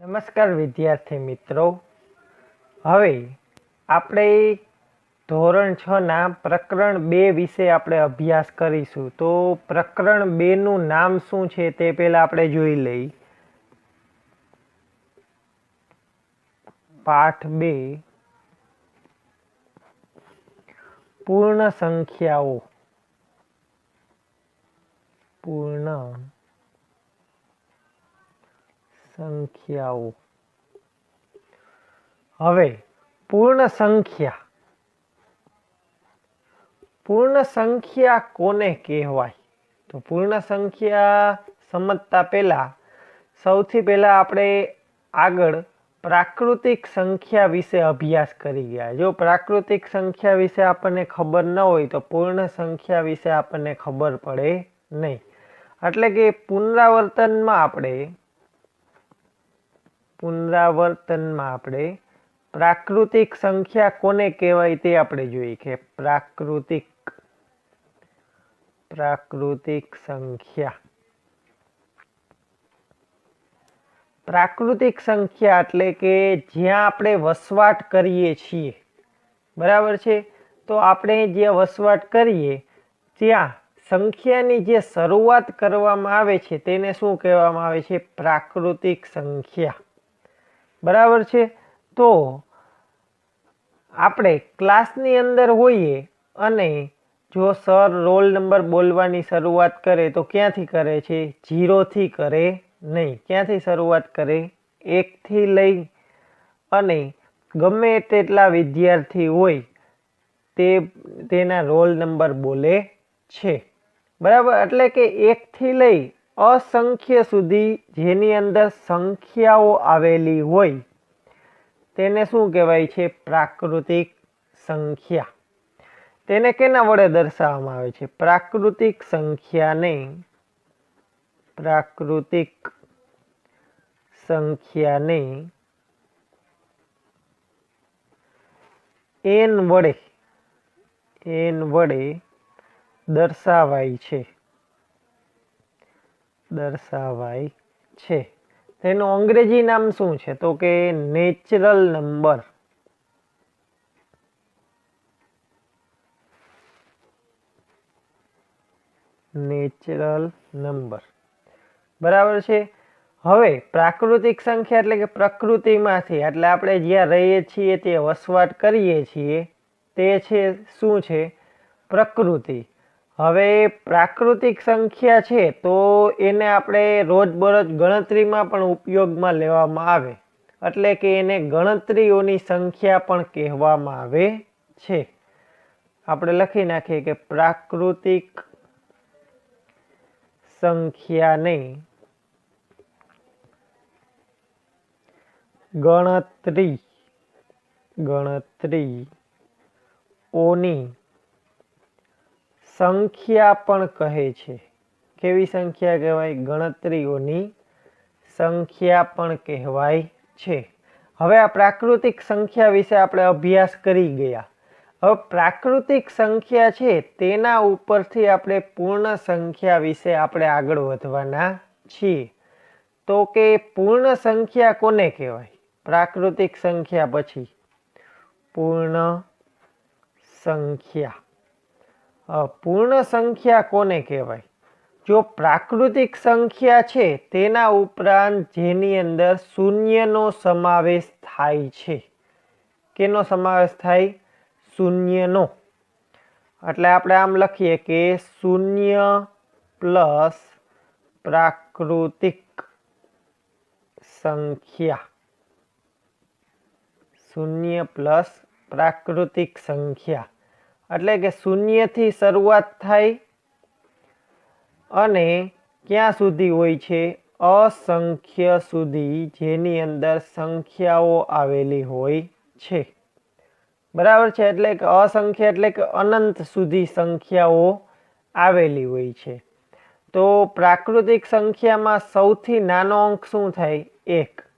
નમસ્કાર વિદ્યાર્થી મિત્રો, હવે આપણે ધોરણ 6 ના પ્રકરણ 2 વિશે આપણે અભ્યાસ કરીશું। તો પ્રકરણ 2 નું નામ શું છે તે પહેલા આપણે જોઈ લઈએ। પાઠ 2 પૂર્ણ સંખ્યાઓ। પૂર્ણ સંખ્યાઓ। હવે પૂર્ણ સંખ્યા કોને કહેવાય? તો પૂર્ણ સંખ્યા સમજતા પહેલા સૌથી પહેલા આપણે આગળ પ્રાકૃતિક સંખ્યા વિશે અભ્યાસ કરી ગયા। જો પ્રાકૃતિક સંખ્યા વિશે આપણને ખબર ન હોય તો પૂર્ણ સંખ્યા વિશે આપણને ખબર પડે નહીં। એટલે કે પુનરાવર્તનમાં આપણે પ્રાકૃતિક સંખ્યા કોને કહેવાય તે આપણે જોઈએ કે પ્રાકૃતિક સંખ્યા। પ્રાકૃતિક સંખ્યા એટલે કે જ્યાં આપણે વસવાટ કરીએ છીએ, બરાબર છે? તો આપણે જ્યાં વસવાટ કરીએ ત્યાં સંખ્યાની જે શરૂઆત કરવામાં આવે છે તેને શું કહેવામાં આવે છે? પ્રાકૃતિક સંખ્યા, બરાબર છે? તો આપણે ક્લાસની અંદર હોઈએ અને જો સર રોલ નંબર બોલવાની શરૂઆત કરે તો ક્યાંથી કરે છે? 0 થી કરે નહીં। ક્યાંથી શરૂઆત કરે? 1 થી લઈ અને ગમે તેટલા વિદ્યાર્થી હોય તેના રોલ નંબર બોલે છે, બરાબર? એટલે કે 1 થી લઈ અસંખ્ય સુધી જેની અંદર સંખ્યાઓ આવેલી હોય તેને શું કહેવાય છે? પ્રાકૃતિક સંખ્યા। તેને કેના વડે દર્શાવવામાં આવે છે? પ્રાકૃતિક સંખ્યાને n વડે દર્શાવાય છે। તેનું અંગ્રેજી નામ શું છે? તો કે નેચરલ નંબર। બરાબર છે? હવે પ્રાકૃતિક સંખ્યા એટલે કે પ્રકૃતિમાંથી, એટલે આપણે જ્યાં રહીએ છીએ તે વસવાટ કરીએ છીએ તે છે શું છે? પ્રકૃતિ। હવે પ્રાકૃતિક સંખ્યા છે તો એને આપણે રોજબરોજ ગણતરીમાં પણ ઉપયોગમાં લેવામાં આવે, એટલે કે એને ગણતરીઓની સંખ્યા પણ કહેવામાં આવે છે। આપણે લખી નાખીએ કે પ્રાકૃતિક સંખ્યાને ગણતરીઓની સંખ્યા પણ કહે છે। કેવી સંખ્યા કહેવાય? ગણતરીઓની સંખ્યા પણ કહેવાય છે। હવે આ પ્રાકૃતિક સંખ્યા વિશે આપણે અભ્યાસ કરી ગયા। હવે પ્રાકૃતિક સંખ્યા છે તેના ઉપરથી આપણે પૂર્ણ સંખ્યા વિશે આપણે આગળ વધવાના છીએ। તો કે પૂર્ણ સંખ્યા કોને કહેવાય? પ્રાકૃતિક સંખ્યા પછી પૂર્ણ સંખ્યા। પૂર્ણ સંખ્યા કોને કહેવાય? જો પ્રાકૃતિક સંખ્યા છે તેના ઉપરાંત જેની અંદર શૂન્યનો સમાવેશ થાય છે। કેનો સમાવેશ થાય? શૂન્યનો। એટલે આપણે આમ લખીએ કે શૂન્ય પ્લસ પ્રાકૃતિક સંખ્યા। શૂન્ય પ્લસ પ્રાકૃતિક સંખ્યા એટલે કે શૂન્યથી શરૂઆત થાય અને ક્યાં સુધી હોય છે? અસંખ્ય સુધી જેની અંદર સંખ્યાઓ આવેલી હોય છે, બરાબર છે? એટલે કે અસંખ્ય એટલે કે અનંત સુધી સંખ્યાઓ આવેલી હોય છે। તો પ્રાકૃતિક સંખ્યામાં સૌથી નાનો અંક શું થાય? 1।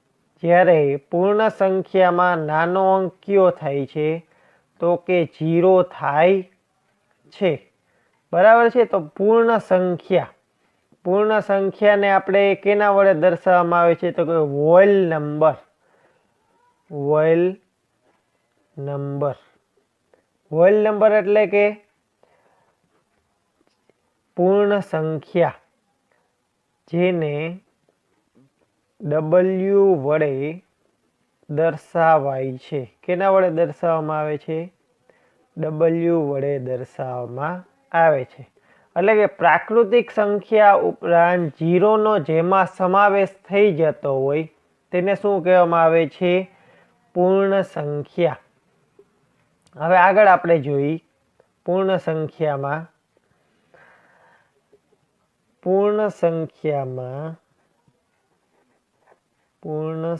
જ્યારે પૂર્ણ સંખ્યામાં નાનો અંક કયો થાય છે? તો કે 0 થાય છે, બરાબર છે? તો પૂર્ણ સંખ્યા પૂર્ણ સંખ્યાને આપણે કેના વડે દર્શાવવામાં આવે છે? તો કે whole number. Whole number. Whole number એટલે કે પૂર્ણ સંખ્યા જેને W વડે દર્શાવાય છે. કેના વડે દર્શાવવામાં આવે છે? W વડે દર્શાવવામાં આવે છે. એટલે કે પ્રાકૃતિક સંખ્યા ઉપરાંત 0નો જેમાં સમાવેશ થઈ જતો હોય તેને શું કહેવામાં આવે છે? પૂર્ણ સંખ્યા. હવે આગળ આપણે જોઈ પૂર્ણ સંખ્યામાં પૂર્ણ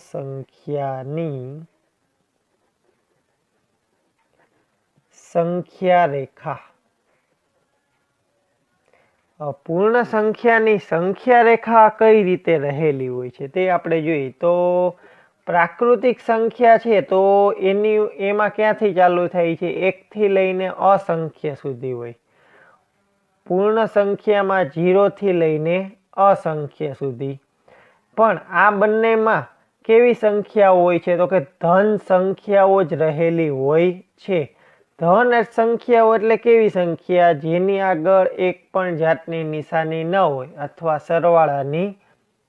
સંખ્યાની સંખ્યા રેખા. પૂર્ણ સંખ્યાની સંખ્યા રેખા કઈ રીતે રહેલી હોય છે તે આપણે જોઈએ. તો પ્રાકૃતિક સંખ્યા છે તો એમાં ક્યાંથી ચાલુ થાય છે? 1 થી લઈને અસંખ્ય સુધી હોય. પૂર્ણ સંખ્યામાં 0 થી લઈને અસંખ્ય સુધી. પણ આ બંનેમાં કેવી સંખ્યાઓ હોય છે? તો કે ધન સંખ્યાઓ જ રહેલી હોય છે. ધન સંખ્યાઓ એટલે કેવી સંખ્યા? જેની આગળ એક પણ જાતની નિશાની ન હોય અથવા સરવાળાની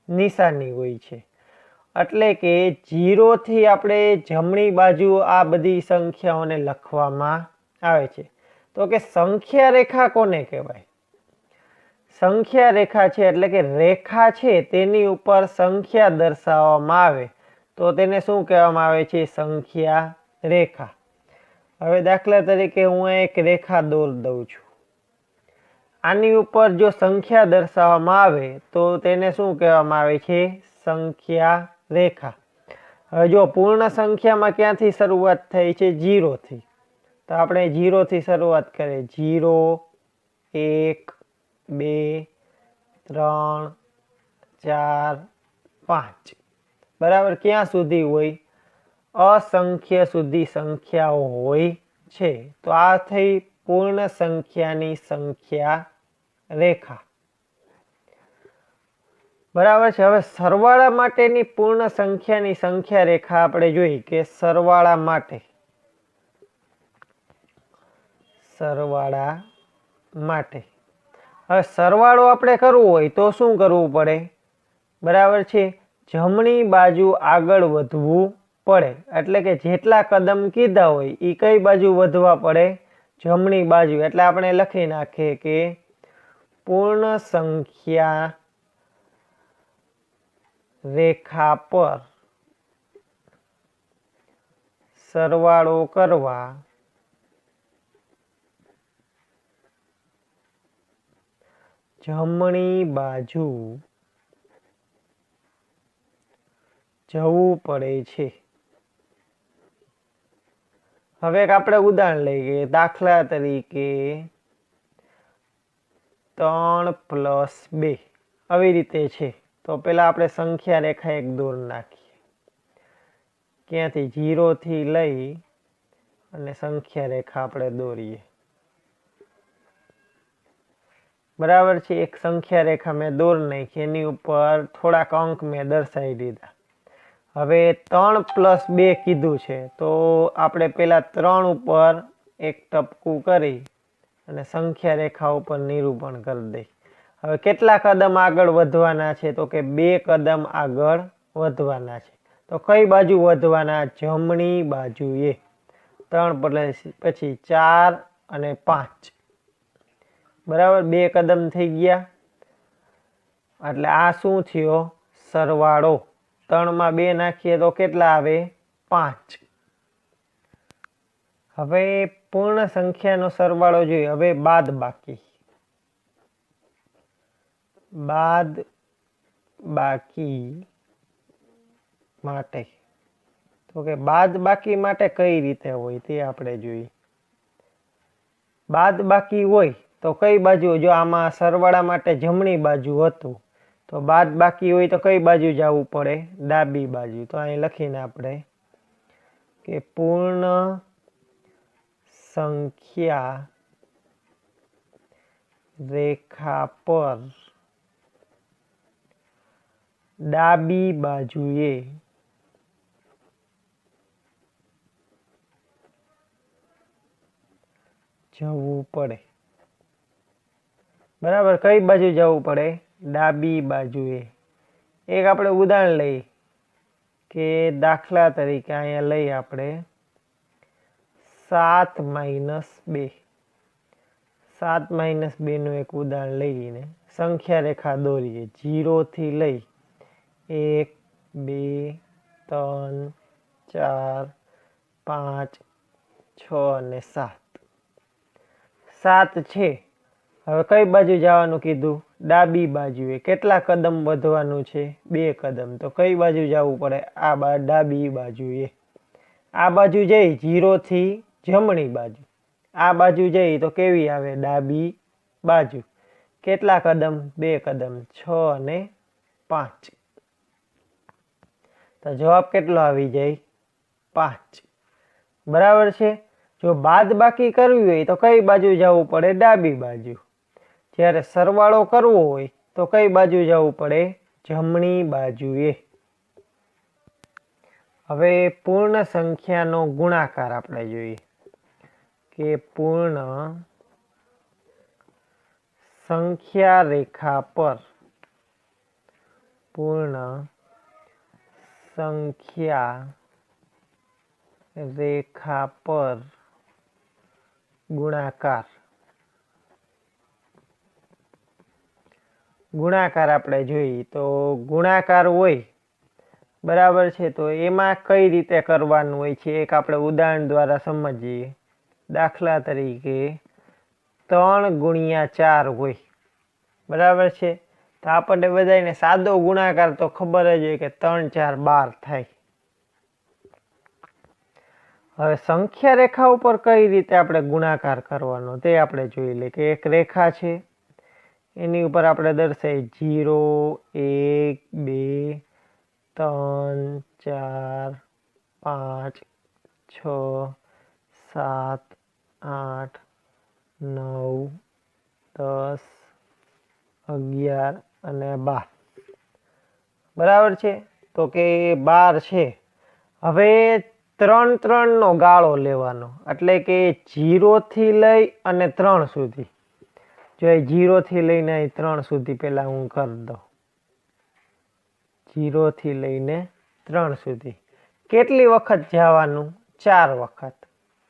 નિશાની હોય છે. એટલે કે 0 થી આપણે જમણી બાજુ આ બધી સંખ્યાઓને લખવામાં આવે છે. તો કે સંખ્યા રેખા કોને કહેવાય? સંખ્યા રેખા છે એટલે કે રેખા છે તેની ઉપર સંખ્યા દર્શાવવામાં આવે તો તેને શું કહેવામાં આવે છે? સંખ્યા રેખા. હવે દાખલા તરીકે હું એક રેખા દોરી દઉં છું. આની ઉપર જો સંખ્યા દર્શાવવામાં આવે તો તેને શું કહેવામાં આવે છે? સંખ્યા રેખા. હવે જો પૂર્ણ સંખ્યામાં ક્યાંથી શરૂઆત થઈ છે? 0 થી. તો આપણે 0 થી શરૂઆત કરીએ. 0 1 2 3 4 5. બરાબર. ક્યાં સુધી હોય? અસંખ્ય સુધી સંખ્યાઓ હોય છે. તો આ થઈ પૂર્ણ સંખ્યાની સંખ્યા રેખા. બરાબર છે. હવે સરવાળા માટેની પૂર્ણ સંખ્યાની સંખ્યા રેખા આપણે જોઈ કે સરવાળા માટે હવે સરવાળો આપણે કરવો હોય તો શું કરવું પડે? બરાબર છે. જમણી બાજુ આગળ વધવું પડે. એટલે કે જેટલા કદમ કીધા હોય એ કઈ બાજુ વધવા પડે? જમણી બાજુ. એટલે આપણે લખી નાખીએ કે પૂર્ણ સંખ્યા રેખા પર સરવાળો કરવા જમણી બાજુ જવું પડે છે. હવે એક આપણે ઉદાહરણ લઈએ. દાખલા તરીકે 3 + 2 આવી રીતે છે. તો પેલા આપણે સંખ્યા રેખા એક દોરી નાખીએ. ક્યાંથી? 0 થી લઈ અને સંખ્યા રેખા આપણે દોરીએ. બરાબર છે. એક સંખ્યા રેખા મેં દોરી નાખી. એની ઉપર થોડાક અંક મેં દર્શાવી દીધા. હવે 3 + 2 કીધું છે તો આપણે પેલા 3 ઉપર એક ટપકું કરી અને સંખ્યા રેખા ઉપર નિરૂપણ કરી દઈએ. હવે કેટલા કદમ આગળ વધવાના છે? તો કે 2 કદમ આગળ વધવાના છે. તો કઈ બાજુ વધવાના? જમણી બાજુએ. 3 પછી 4 અને 5. બરાબર. 2 કદમ થઈ ગયા. એટલે આ શું થયો? સરવાળો. 3 માં 2 નાખીએ તો કેટલા આવે? 5. હવે પૂર્ણ સંખ્યાનો સરવાળો જોઈએ. હવે બાદબાકી માટે. તો કે બાદબાકી માટે કઈ રીતે હોય તે આપણે જોઈએ. બાદબાકી હોય તો કઈ બાજુ? જો આમાં સરવાળા માટે જમણી બાજુ હતું તો બાદબાકી હોય તો કઈ બાજુ જવું પડે? ડાબી બાજુ. તો અહીં લખીને આપણે કે પૂર્ણ સંખ્યા રેખા પર ડાબી બાજુએ જવું પડે. બરાબર, કઈ બાજુ જવું પડે? ડાબી બાજુએ. એક આપણે ઉદાહરણ લઈએ કે દાખલા તરીકે અહીંયા લઈએ આપણે 7 - 2. 7 - 2 નું એક ઉદાહરણ લઈને સંખ્યા રેખા દોરીએ. 0 થી લઈ 1 2 3 4 5 6 અને 7. 7 છે. હવે કઈ બાજુ જવાનું કીધું? ડાબી બાજુએ. કેટલા કદમ વધવાનું છે? 2 કદમ. તો કઈ બાજુ જવું પડે? આ ડાબી બાજુએ. આ બાજુ જઈ 0 થી જમણી બાજુ. આ બાજુ જઈ તો કેવી આવે? ડાબી બાજુ. કેટલા કદમ? 2 કદમ. 6 અને 5. તો જવાબ કેટલો આવી જાય? 5. બરાબર છે. જો બાદ બાકી કરવી હોય તો કઈ બાજુ જવું પડે? ડાબી બાજુ. જ્યારે સરવાળો કરવો હોય તો કઈ બાજુ જવું પડે? જમણી બાજુએ. હવે પૂર્ણ સંખ્યાનો ગુણાકાર આપણે જોઈએ કે પૂર્ણ સંખ્યા રેખા પર પૂર્ણ સંખ્યા રેખા પર ગુણાકાર. ગુણાકાર આપણે જોઈએ તો ગુણાકાર હોય, બરાબર છે, તો એમાં કઈ રીતે કરવાનું હોય છે એક આપણે ઉદાહરણ દ્વારા સમજીએ. દાખલા તરીકે 3 × 4 હોય, બરાબર છે, તો આપણને બધાને સાદો ગુણાકાર તો ખબર જ હોય કે 3 4 12 થાય. હવે સંખ્યા રેખા ઉપર કઈ રીતે આપણે ગુણાકાર કરવાનો તે આપણે જોઈ લઈએ કે એક રેખા છે, એની ઉપર આપણે દર્શાવીએ 0 1 2 3 4 5 6 7 8 9 10 11 અને 12. બરાબર છે, તો કે 12 છે. હવે 3 3 નો ગાળો લેવાનો, એટલે કે 0 થી લઈ અને 3 સુધી. જો 0 થી લઈને 3 સુધી પહેલા હું કરી દઉં. 0 થી લઈને 3 સુધી કેટલી વખત જવાનું? 4 વખત.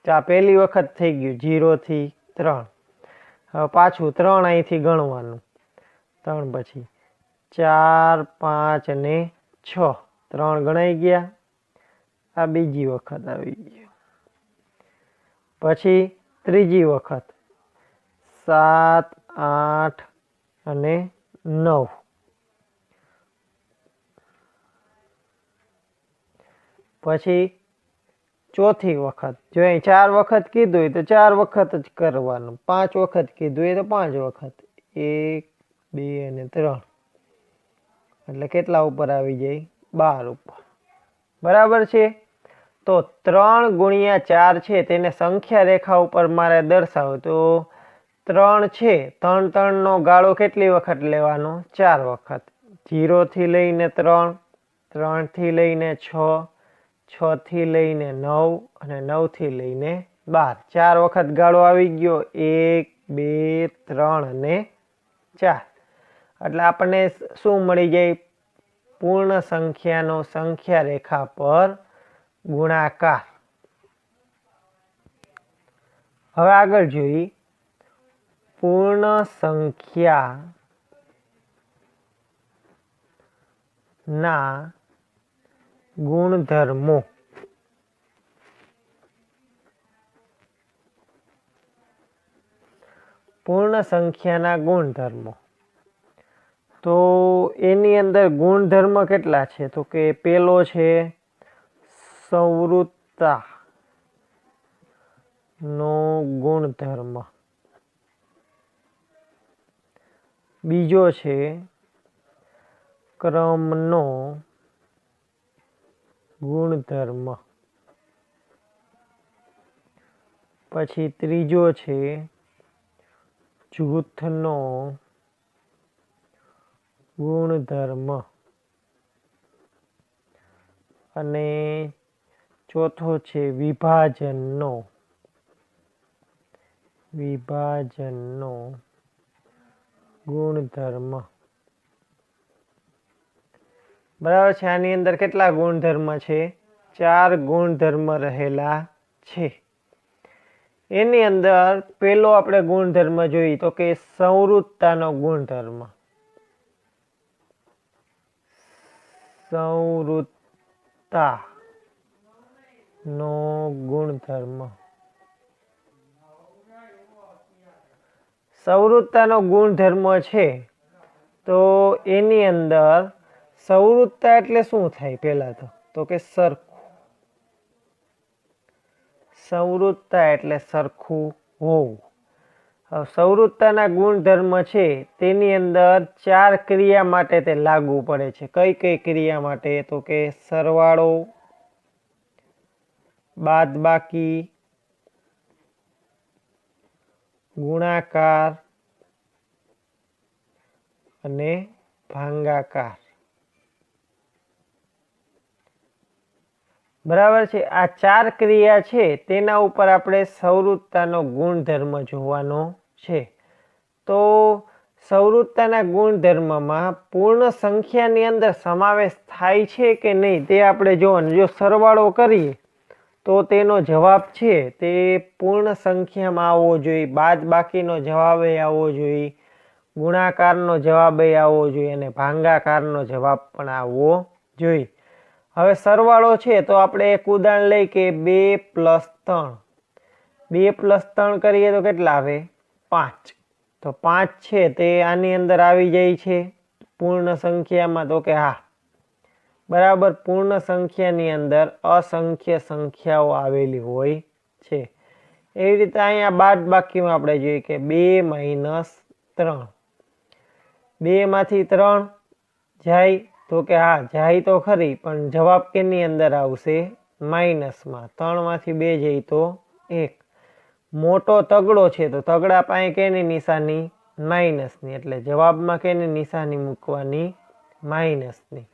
આ પહેલી વખત થઈ ગયું 0 થી 3. હવે પાછું 3 અહીંથી ગણવાનું. 3 પછી 4 5 અને 6. 3 ગણાઈ ગયા. આ બીજી વખત આવી ગયું. પછી ત્રીજી વખત 7 8 અને 9. પછી ચોથી વખત. જો અહીં 4 વખત કીધું હોય તો 4 વખત જ કરવાનું. 5 વખત કીધું હોય તો 5 વખત. 1 2 અને 3. એટલે કેટલા ઉપર આવી જાય? 12 ઉપર. બરાબર છે. તો 3 × 4 છે તેને સંખ્યા રેખા ઉપર મારે દર્શાવો તો 3 છે, 3 3 નો ગાળો કેટલી વખત લેવાનો? 4 વખત. 0 થી લઈને 3, 3 થી લઈને 6, 6 થી લઈને 9 અને 9 થી લઈને 12. 4 વખત ગાળો આવી ગયો. 1 2 3 અને 4. એટલે આપણને શું મળી જાય? પૂર્ણ સંખ્યાનો સંખ્યા રેખા પર ગુણાકાર. હવે આગળ જોઈએ પૂર્ણ સંખ્યા ના ગુણધર્મો. પૂર્ણ સંખ્યાના ગુણધર્મો. તો એની અંદર ગુણધર્મ કેટલા છે? તો કે પેલો છે સંવૃત્તા નો ગુણધર્મ. બીજો છે ક્રમનો ગુણધર્મ. પછી ત્રીજો છે જૂથનો ગુણધર્મ. અને ચોથો છે વિભાજનનો ગુણધર્મ। બરાબર છે। આની અંદર કેટલા ગુણધર્મ છે? 4 ગુણધર્મ રહેલા છે। એની અંદર પેલો આપણે ગુણધર્મ જોઈએ તો કે સંવૃત્તાનો ગુણધર્મ। સંવૃત્તાનો ગુણધર્મ। સંવૃત્તાનો ગુણધર્મ છે તો એની અંદર સંવૃત્તા એટલે શું થાય? પહેલા તો કે સરખું। સંવૃત્તા એટલે સરખું હોવું। સંવૃત્તાના ગુણધર્મ છે તેની અંદર 4 ક્રિયા માટે તે લાગુ પડે છે। કઈ કઈ ક્રિયા માટે? તો કે સરવાળો, બાદબાકી, ગુણાકાર અને ભાગાકાર। બરાબર છે। આ 4 ક્રિયા છે તેના ઉપર આપણે સંવૃત્તાનો ગુણધર્મ જોવાનો છે। તો સંવૃત્તાના ગુણધર્મમાં પૂર્ણ સંખ્યાની અંદર સમાવેશ થાય છે કે નહીં તે આપણે જોવાનું। જો સરવાળો કરીએ તો તેનો જવાબ છે તે પૂર્ણ સંખ્યામાં આવવો જોઈએ, બાદબાકીનો જવાબ આવવો જોઈએ, ગુણાકારનો જવાબ આવવો જોઈએ અને ભાગાકારનો જવાબ પણ આવવો જોઈએ। હવે સરવાળો છે તો આપણે એક ઉદાહરણ લઈ કે 2 + 3। 2 + 3 કરીએ તો કેટલા આવે? 5। તો 5 છે તે આની અંદર આવી જાય છે પૂર્ણ સંખ્યામાં? તો કે હા, બરાબર। પૂર્ણ સંખ્યાની અંદર અસંખ્ય સંખ્યાઓ આવેલી હોય છે। એવી રીતે અહીંયા બાદબાકીમાં આપણે જોઈએ કે 2 - 3। 2 માંથી 3 જાય તો કે હા, જાય તો ખરી, પણ જવાબ કેની અંદર આવશે? માઇનસમાં। 3 માંથી 2 જાય તો 1। મોટો તગડો છે તો તગડા પાસે કેની નિશાની? માઇનસની। એટલે જવાબમાં કેની નિશાની મૂકવાની? માઇનસની।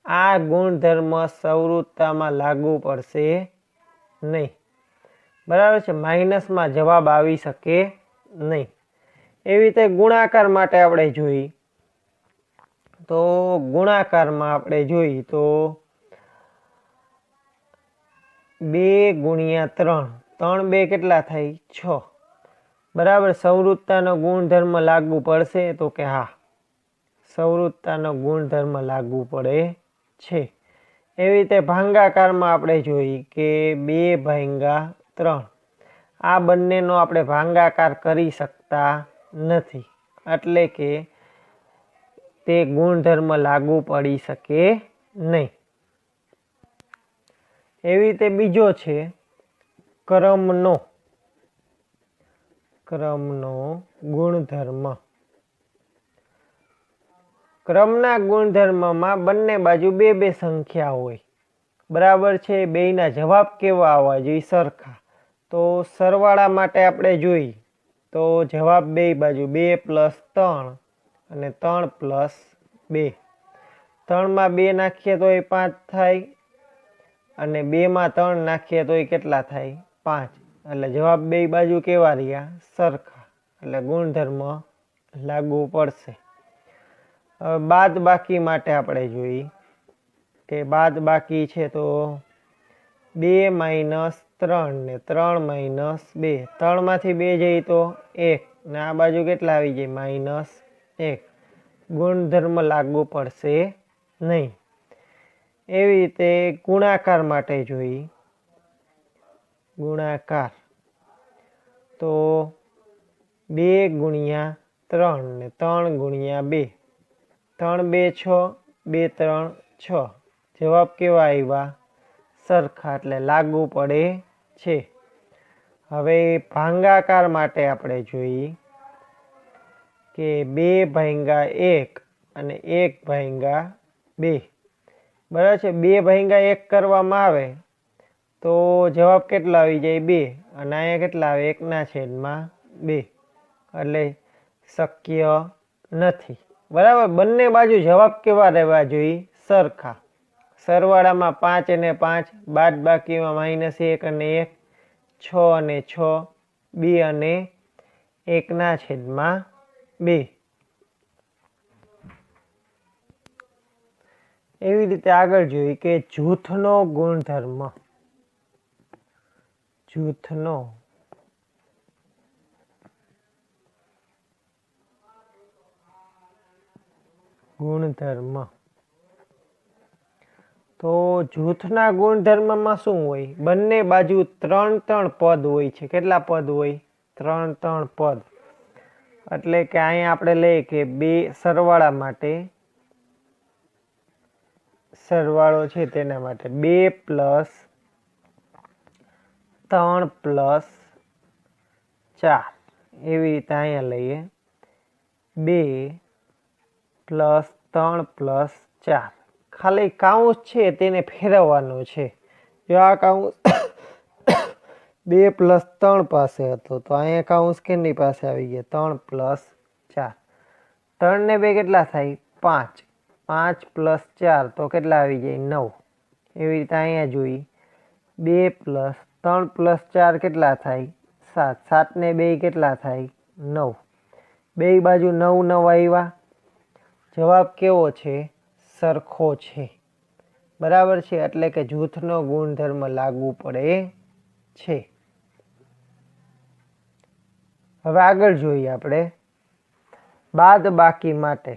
આ ગુણધર્મ સંવૃત્તામાં લાગુ પડશે નહીં। બરાબર છે। માઇનસમાં જવાબ આવી શકે નહીં। એવી રીતે ગુણાકાર માટે આપણે જોઈએ તો ગુણાકારમાં આપણે જોઈએ તો 2 × 3। 3 × 2 કેટલા થાય? 6। બરાબર। સંવૃત્તાનો ગુણધર્મ લાગુ પડશે? તો કે હા, સંવૃત્તાનો ગુણધર્મ લાગુ પડે છે। એવી રીતે ભાગાકારમાં આપણે જોઈએ કે 2/3। આ બંનેનો આપણે ભાગાકાર કરી શકતા નથી, એટલે કે તે ગુણધર્મ લાગુ પડી શકે નહીં। એવી રીતે બીજો છે ક્રમનો ગુણધર્મ। ક્રમના ગુણધર્મમાં બંને બાજુ 2 સંખ્યા હોય। બરાબર છે। બેયના જવાબ કેવા આવવા જોઈએ? સરખા। તો સરવાળા માટે આપણે જોઈએ તો જવાબ બે બાજુ 2 + 3 અને 3 + 2। 3 માં 2 નાખીએ તો એ 5 થાય અને 2 માં 3 નાખીએ તો એ કેટલા થાય? 5। એટલે જવાબ બે બાજુ કેવા રહ્યા? સરખા। એટલે ગુણધર્મ લાગુ પડશે। હવે બાદબાકી માટે આપણે જોઈએ કે બાદબાકી છે તો 2 - 3 ને 3 - 2। 3 માંથી 2 જાય તો 1 ને આ બાજુ કેટલા આવી જાય? -1। ગુણધર્મ લાગુ પડશે નહીં। એવી રીતે ગુણાકાર માટે જોઈએ ગુણાકાર તો 2 × 3 ને 3 × 2। 3 × 2 = 6, 2 × 3 = 6। જવાબ કેવા આવ્યા? સરખા। એટલે લાગુ પડે છે। હવે ભાગાકાર માટે આપણે જોઈએ કે 2/1 અને 1/2। બરાબર છે। 2/1 કરવામાં આવે તો જવાબ કેટલો આવી જાય? 2 અને અહીંયા કેટલા આવે? 1/2। એટલે શક્ય નથી। બરાબર। બંને બાજુ જવાબ કેવા રહેવા જોઈએ? સરખા। સરવાળામાં 5 અને 5, બાદબાકીમાં -1 અને 1, 6 અને 6, 2 અને 1/2. એવી રીતે આગળ જોઈએ કે જૂથનો ગુણધર્મ. જૂથનો ગુણધર્મ. તો જૂથના ગુણધર્મમાં શું હોય? બંને બાજુ 3 પદ હોય છે. કેટલા પદ હોય? 3 પદ. એટલે કે અહીંયા આપણે લઈએ કે બે સરવાળા માટે, સરવાળો છે તેના માટે 2 + 3 + 4. એવી રીતે અહીંયા લઈએ 2 + 3 + 4. ખાલી કાઉન્સ છે તેને ફેરવવાનો છે. જો આ કાઉન્સ 2 + 3 પાસે હતો તો અહીંયા કાઉન્સ કેની પાસે આવી ગયા? 3 + 4. 3 ને 2 કેટલા થાય? 5. 5 + 4 તો કેટલા આવી જાય? 9. એવી રીતે અહીંયા જોઈ 2 + 3 + 4 કેટલા થાય? 7. 7 ને 2 કેટલા થાય? 9. બે બાજુ 9 9 આવ્યા. જવાબ કેવો છે? સરખો છે. બરાબર છે. એટલે કે જૂથનો ગુણધર્મ લાગુ પડે છે. હવે આગળ જોઈએ આપણે બાદબાકી માટે.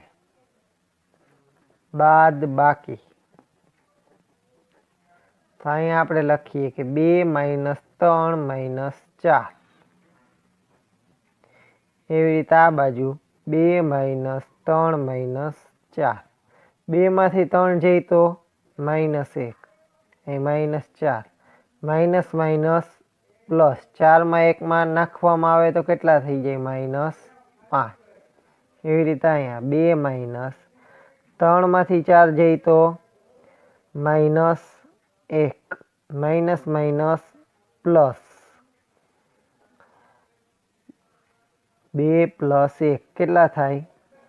બાદબાકી. તો અહીંયા આપણે લખીએ કે 2 - 3 - 4. એવી રીતે આ બાજુ 2 - 3 - 4. 2 માંથી 3 જાય તો -1, અહીં -4, માઇનસ માઇનસ પ્લસ. 4 માં 1 માં નાખવામાં આવે તો કેટલા થઈ જાય? -5. એવી રીતે અહીંયા 2 - 3 માંથી 4 જાય તો -1, માઇનસ માઇનસ પ્લસ. 2 + 1 કેટલા થાય?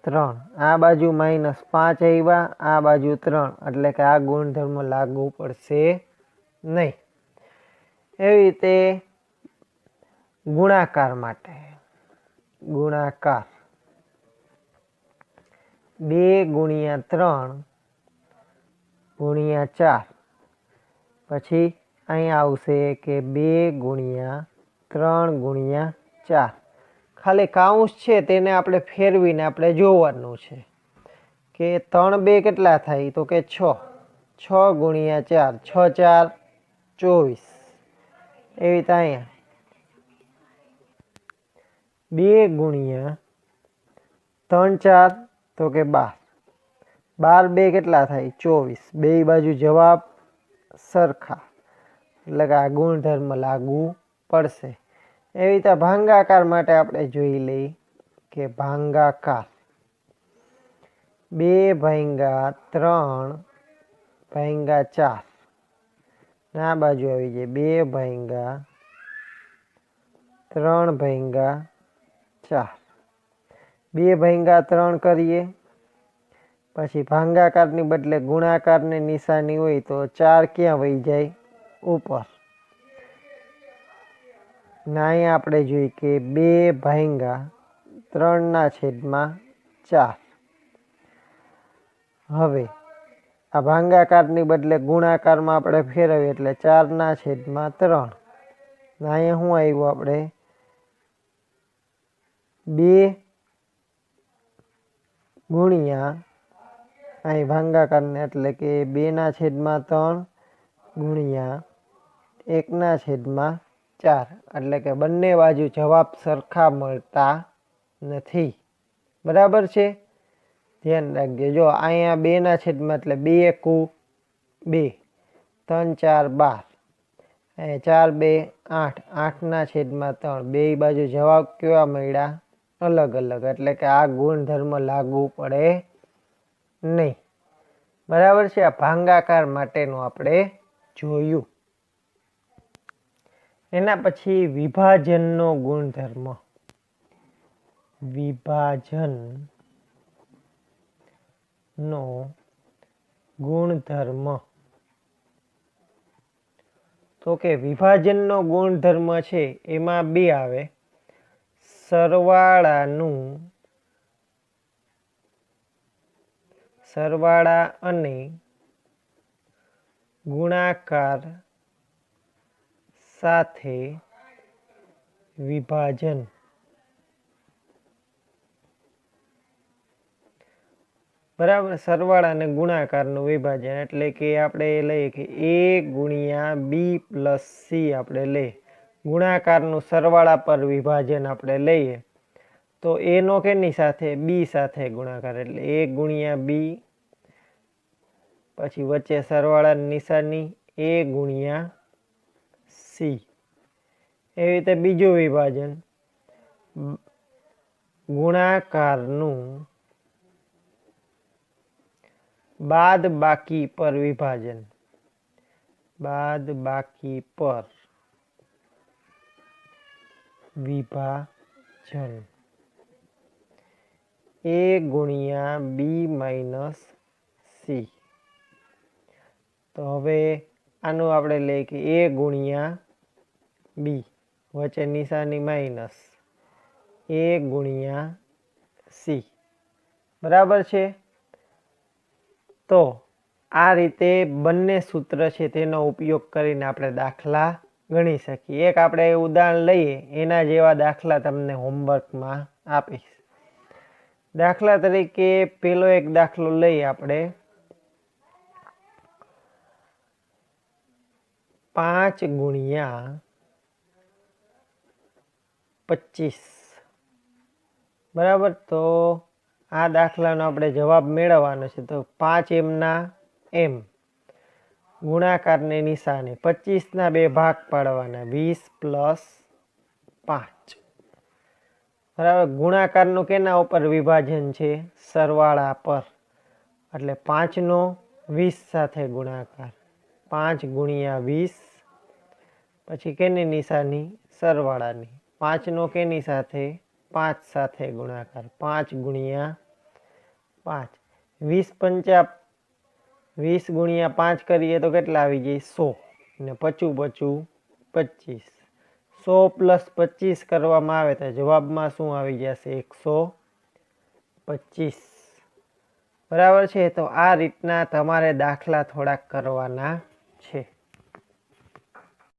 3. આ બાજુ -5 આવ્યા, આ બાજુ 3, એટલે કે આ ગુણધર્મ લાગુ પડશે નહીં. એવી રીતે ગુણાકાર માટે. ગુણાકાર 2 × 3 × 4. પછી અહીંયા આવશે કે 2 × 3 × 4. ખાલી કાઉન્સ છે તેને આપણે ફેરવીને આપણે જોવાનું છે કે 3 2 કેટલા થાય? તો કે 6. 6 × 4, 6 4 24. એવી રીતે અહીંયા 2 × 3 4 તો કે 12. 12 2 કેટલા થાય? 24. બે બાજુ જવાબ સરખા, એટલે કે આ ગુણધર્મ લાગુ પડશે. એવી રીતે ભાંગાકાર માટે આપણે જોઈ લઈએ કે ભાંગાકાર 2 / 3 / 4. આ બાજુ આવી જાય 2 / 3 / 4. 2 / 3 કરીએ, પછી ભાંગાકારની બદલે ગુણાકારની નિશાની હોય તો 4 ક્યાં વહી જાય? ઉપર. ને અહીંયા આપણે જોઈએ કે 2 / 3/4. હવે આ ભાંગાકારની બદલે ગુણાકારમાં આપણે ફેરવીએ એટલે 4/3. અહીંયા શું આવ્યું? આપણે 2 ગુણ્યા અહીં ભાંગાકારને એટલે કે 2/3 ગુણ્યા 1/4. એટલે કે બંને બાજુ જવાબ સરખા મળતા નથી. બરાબર છે? ધ્યાન રાખજો. જો અહીંયા 2/, એટલે 2 × 2, 3 4 12, અહીંયા 4 2 8, 8/3. બે બાજુ જવાબ કેવા મળ્યા? અલગ અલગ. એટલે કે આ ગુણધર્મ લાગુ પડે નહીં. બરાબર છે? આ ભાંગાકાર માટેનું આપણે જોયું. એના પછી વિભાજનનો ગુણધર્મ. વિભાજનનો ગુણધર્મ. તો કે વિભાજનનો ગુણધર્મ છે એમાં બે આવે, સરવાળા અને ગુણાકાર સાથે વિભાજન. બરાબર, સરવાળા અને ગુણાકારનું વિભાજન એટલે કે આપણે લઈએ કે a ગુણ્યા b પ્લસ c આપણે લઈએ, ગુણાકારનું સરવાળા પર વિભાજન આપણે લઈએ તો a નો કેની સાથે, b સાથે ગુણાકાર એટલે a ગુણ્યા b, પછી વચ્ચે સરવાળાની નિશાની a ગુણ્યા c. એવી રીતે બીજું વિભાજન, ગુણાકારનું બાદ બાકી પર વિભાજન, બાદ બાકી પર વિભાજન a ગુણ્યા b માઇનસ c. તો હવે આનું આપણે લઈએ કે a ગુણ્યા b, વચ્ચે નિશાની માઇનસ, a ગુણ્યા c. બરાબર છે. તો આ રીતે બંને સૂત્ર છે તેનો ઉપયોગ કરીને આપણે દાખલા ગણી શકીએ. એક આપણે ઉદાહરણ લઈએ, એના જેવા દાખલા તમને હોમવર્કમાં આપીશ. દાખલા તરીકે પેલો એક દાખલો લઈએ આપણે, 5 ગુણ્યા 25. બરાબર, તો આ દાખલાનો આપણે જવાબ મેળવવાનો છે. તો 5 એમના એમ, ગુણાકારની નિશાની, 25ના બે ભાગ પાડવાના, 20 પ્લસ 5. બરાબર, ગુણાકારનું કેના ઉપર વિભાજન છે, સરવાળા પર, એટલે 5નો 20 સાથે ગુણાકાર, 5 ગુણ્યા 20, પછી કેની નિશાની, સરવાળાની, 5નો કેની સાથે, 5 સાથે ગુણાકાર, 5 ગુણ્યા 5, 20 ગુણ્યા 5 કરીએ તો કેટલા આવી જાય, 100, ને પચું 25. 100 પ્લસ 25 કરવામાં આવે તો જવાબમાં શું આવી જશે, 125. બરાબર છે. તો આ રીતના તમારે દાખલા થોડાક કરવાના છે.